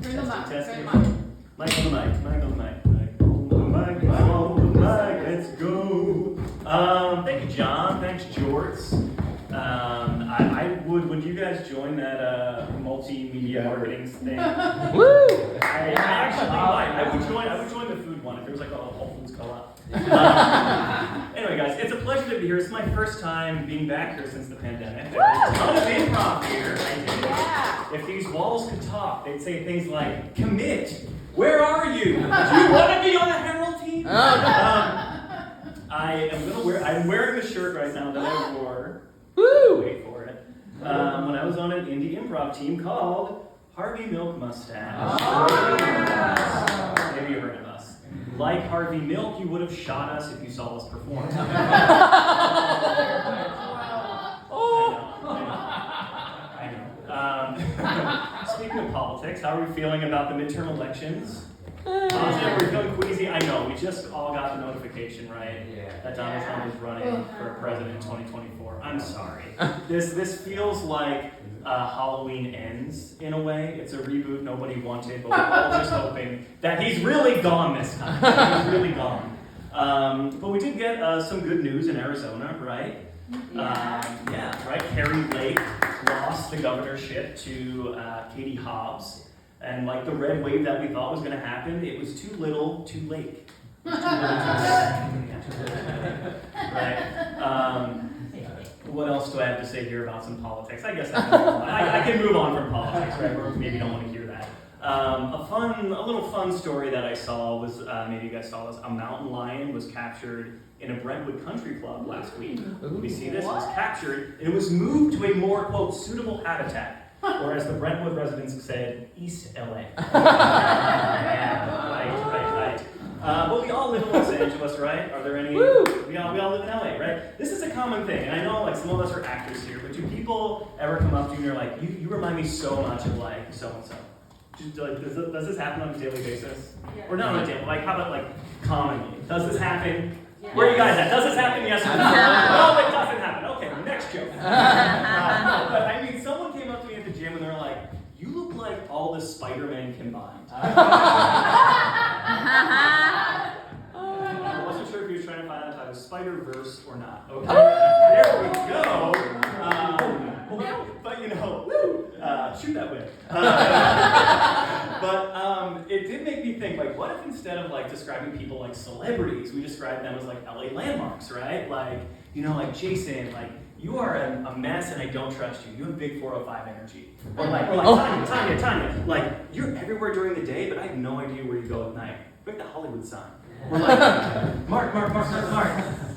Turn the mic. Testing. Turn the mic. Mic on the mic. Mic on the mic. Mic on the mic. Mic on the mic. Let's go. Thank you, John. Thanks, Jorts. Would you guys join that multimedia marketing thing? Woo! I actually might. I would join the food one if there was like a Whole Foods co-op. Anyway, guys, it's a pleasure to be here. It's my first time being back here since the pandemic. There's a ton of improv here. Yeah. If these walls could talk, they'd say things like, "Commit. Where are you? Do you want to be on a Herald team?" I'm wearing the shirt right now that I wore. Woo! Wait for it. When I was on an indie improv team called Harvey Milk Mustache. Maybe you heard of us. Like Harvey Milk, you would have shot us if you saw us perform. I know. Speaking of politics, how are we feeling about the midterm elections? Positive? We're feeling queasy? I know, we just all got the notification, right? That Donald Trump is running for president in 2024. I'm sorry. This feels like Halloween Ends in a way. It's a reboot nobody wanted, but we're all just hoping that he's really gone this time. He's really gone. But we did get some good news in Arizona, right? Yeah, right. Carrie Lake lost the governorship to Katie Hobbs. And like the red wave that we thought was going to happen, it was too little, too late. Too little, too late. Right. What else do I have to say here about some politics? I guess I can move on from politics, right? Or maybe you don't want to hear that. A little fun story that I saw was, maybe you guys saw this, a mountain lion was captured in a Brentwood Country Club last week. We see this, it was captured, and it was moved to a more, quote, suitable habitat. Or as the Brentwood residents said, East LA. Right. But we all live in Los Angeles, right? Are there any? We all live in LA, right? This is a common thing, and I know like some of us are actors here, but do people ever come up to you and you're like, you remind me so much of like so and so? Does this happen on a daily basis? Yeah. Or not on a daily, like how about like commonly? Does this happen? Yeah. Where are you guys at? Does this happen? Yes or no? No, it doesn't happen. Okay, next joke. No, but I mean, someone came up to me at the gym and they're like, "You look like all the Spider-Man combined." I wasn't sure if he was trying to find out if I was Spider-Verse or not. Okay, there we go. But you know, shoot that way. But it did make me think, like, what if instead of like describing people like celebrities, we describe them as like LA landmarks, right? Like, you know, like Jason, like you are a mess and I don't trust you. You have big 405 energy. Or like Tanya, like you're everywhere during the day, but I have no idea where you go at night. Like the Hollywood sign. Or like, Mark,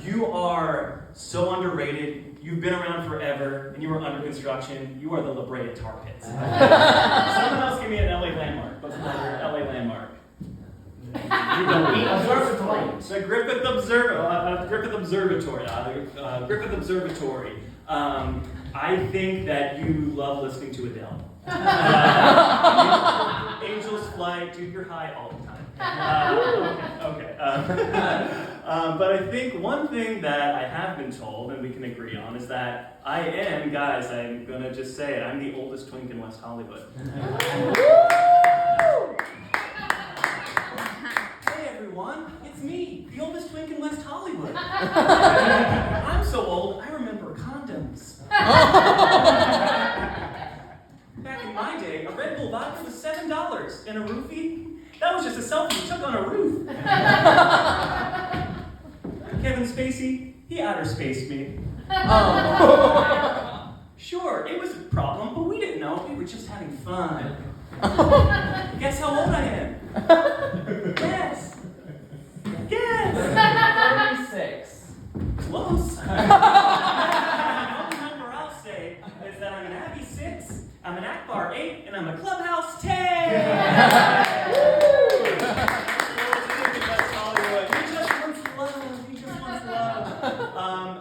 you are so underrated. You've been around forever, and you were under construction. You are the La Brea Tar Pits. Someone else give me an LA landmark. What's another LA landmark? Observatory. The Griffith Observatory. Griffith Observatory. I think that you love listening to Adele. Angels Flight, dude, you're high all the time. Okay. But I think one thing that I have been told, and we can agree on, is that I am, guys, I'm going to just say it, I'm the oldest twink in West Hollywood. Hey everyone, it's me, the oldest twink in West Hollywood. I'm so old, I remember condoms. Back in my day, a Red Bull vodka was $7, and a roofie, that was just a selfie you took on a roof. Kevin Spacey, he outer spaced me. Sure, it was a problem, but we didn't know. We were just having fun. Guess how old I am? Guess. 36. Close. The only number I'll say is that I'm an Abbey 6, I'm an Akbar 8, and I'm a Clubhouse 10.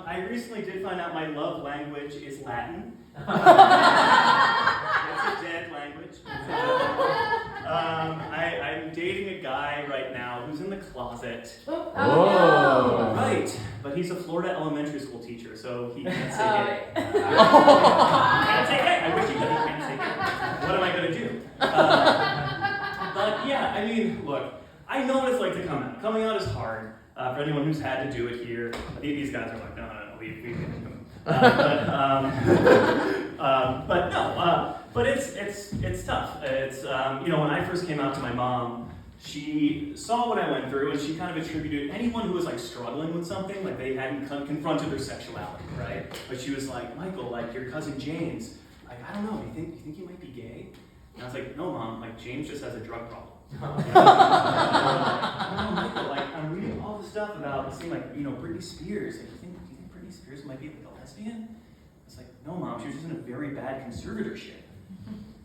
I recently did find out my love language is Latin. It's a dead language. I'm dating a guy right now who's in the closet. Oh. Right, but he's a Florida elementary school teacher, so he can't say it. He can't say it. I wish he could. He can't say it. What am I going to do? I mean, look, I know what it's like to come out. Coming out is hard for anyone who's had to do it here. These guys are like, no, we but it's tough. It's you know, when I first came out to my mom, she saw what I went through, and she kind of attributed anyone who was like struggling with something, like they hadn't confronted their sexuality, right? But she was like, Michael, like your cousin James, like I don't know, you think he might be gay? And I was like, no, Mom, like James just has a drug problem. Michael, like I'm reading all the stuff about it seemed like, you know, Britney Spears. Like, do you think Britney Spears might be like a lesbian? It's like, no, Mom, she was just in a very bad conservatorship.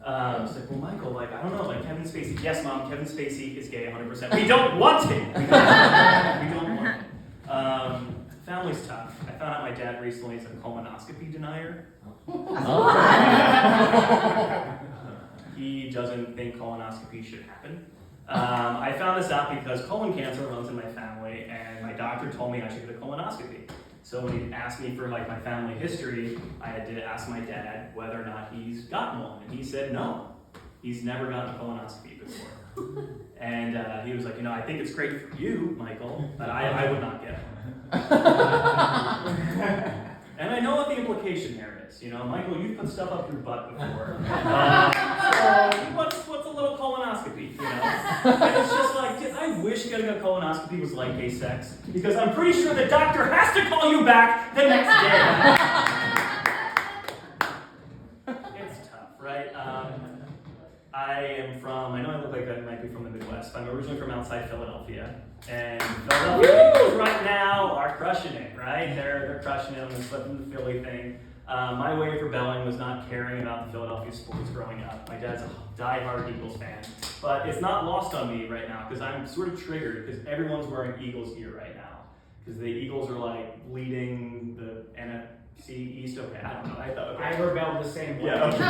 It's like, well, Michael, like, I don't know, like Kevin Spacey. Yes, Mom, Kevin Spacey is gay 100%. We don't want him. We don't want him. Family's tough. I found out my dad recently is a colonoscopy denier. He doesn't think colonoscopy should happen. I found this out because colon cancer runs in my family, and my doctor told me I should get a colonoscopy. So when he asked me for like my family history, I had to ask my dad whether or not he's gotten one, and he said no. He's never gotten a colonoscopy before. And he was like, you know, I think it's great for you, Michael, but I would not get one. And I know what the implication here is. You know, Michael, you've put stuff up your butt before. So what's a little colonoscopy, you know? And it's just like, I wish getting a colonoscopy was like gay sex, because I'm pretty sure the doctor has to call you back the next day. It's tough, right? I know I look like I might be from the Midwest, but I'm originally from outside Philadelphia. And Philadelphia Eagles right now are crushing it, right? They're crushing it on the slip in the Philly thing. My way of rebelling was not caring about the Philadelphia sports growing up. My dad's a diehard Eagles fan. But it's not lost on me right now, because I'm sort of triggered, because everyone's wearing Eagles gear right now. Because the Eagles are like leading the NFC East. Okay, I don't know. I rebelled the same way. Yeah, okay.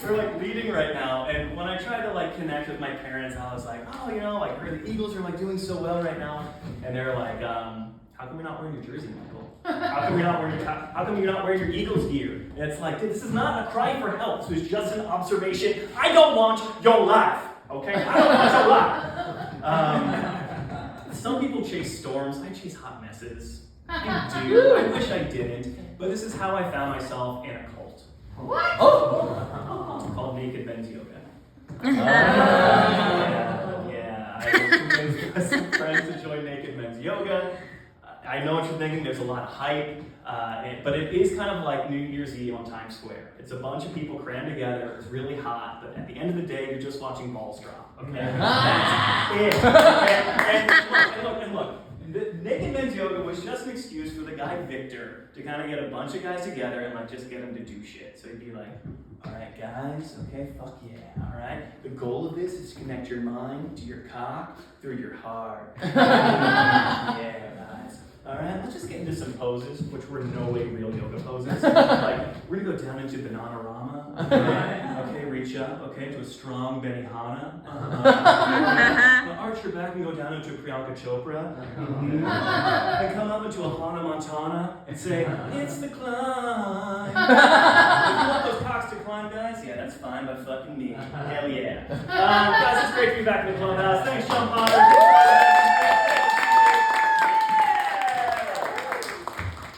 They're like leading right now, and when I tried to like connect with my parents, I was like, oh, you know, like the Eagles are like doing so well right now, and they're like, how come you're not wearing your jersey, Michael? How come you're not wearing your Eagles gear? And it's like, dude, this is not a cry for help. This is just an observation. I don't want your life, okay? I don't want your life. Some people chase storms. I chase hot messes. I do. I wish I didn't, but this is how I found myself in a cult. What? It's called Naked Men's Yoga. Yeah. I was convinced by some friends to join Naked Men's Yoga. I know what you're thinking. There's a lot of hype, but it is kind of like New Year's Eve on Times Square. It's a bunch of people crammed together. It's really hot, but at the end of the day, you're just watching balls drop. Okay. That's it. And look. The Naked Men's Yoga was just an excuse for the guy Victor to kind of get a bunch of guys together and like just get them to do shit. So he'd be like, all right, guys, okay, fuck yeah, all right. The goal of this is to connect your mind to your cock through your heart. Yeah, guys. All right, let's just get into some poses, which were no way real yoga poses. Like, we're gonna go down into Bananarama. Okay, reach up, okay, to a strong Benihana. Now arch your back and go down into Priyanka Chopra. And come up into a Hana Montana and say, it's the climb. If you want those cocks to climb, guys, yeah, that's fine by fucking me. Hell yeah. Guys, it's great to be back in the clubhouse. Thanks, Sean Paul.